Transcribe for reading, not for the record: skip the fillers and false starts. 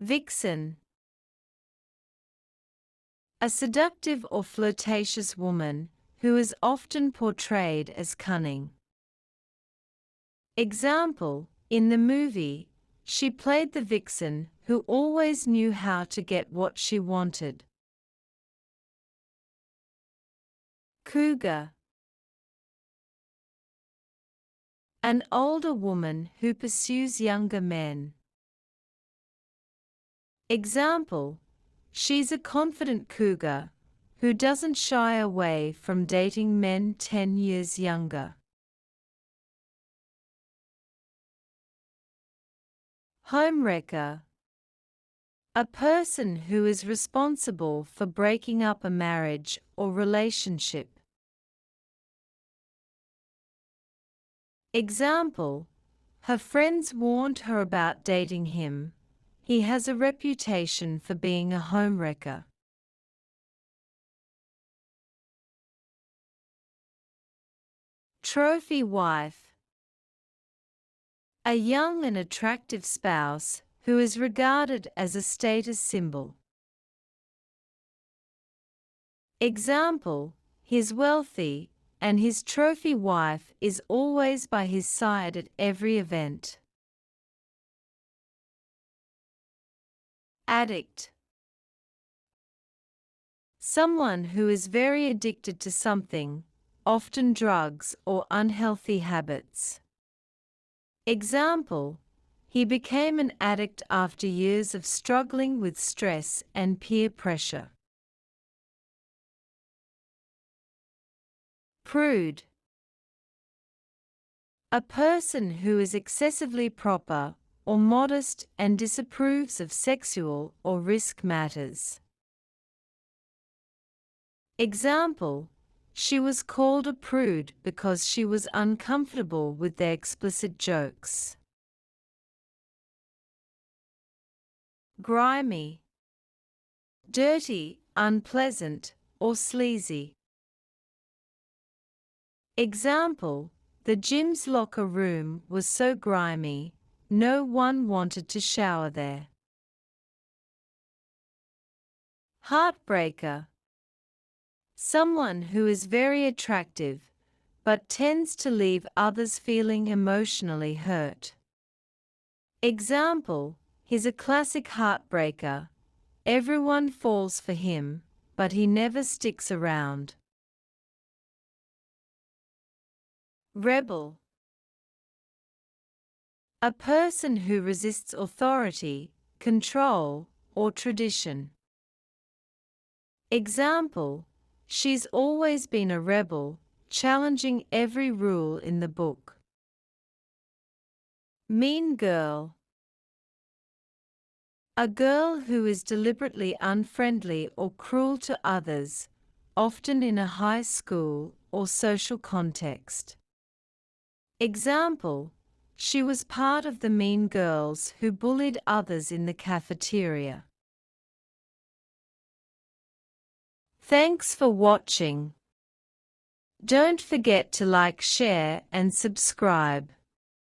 Vixen. A seductive or flirtatious woman who is often portrayed as cunning. Example, in the movie, she played the vixen who always knew how to get what she wanted. Cougar. An older woman who pursues younger men. Example, she's a confident cougar who doesn't shy away from dating men 10 years younger. Homewrecker. A person who is responsible for breaking up a marriage or relationship. Example, her friends warned her about dating him. He has a reputation for being a homewrecker. Trophy wife. A young and attractive spouse who is regarded as a status symbol. Example, he's wealthy, and his trophy wife is always by his side at every event. Addict. Someone who is very addicted to something, often drugs or unhealthy habits. Example, he became an addict after years of struggling with stress and peer pressure. Prude. A person who is excessively proper or modest and disapproves of sexual or risk matters. Example, she was called a prude because she was uncomfortable with their explicit jokes. Grimy. Dirty, unpleasant, or sleazy. Example, the gym's locker room was so grimy, no one wanted to shower there. Heartbreaker. Someone who is very attractive, but tends to leave others feeling emotionally hurt. Example, he's a classic heartbreaker. Everyone falls for him, but he never sticks around. Rebel. A person who resists authority, control, or tradition. Example, she's always been a rebel, challenging every rule in the book. Mean girl. A girl who is deliberately unfriendly or cruel to others, often in a high school or social context. Example, she was part of the mean girls who bullied others in the cafeteria. Thanks for watching. Don't forget to like, share, and subscribe.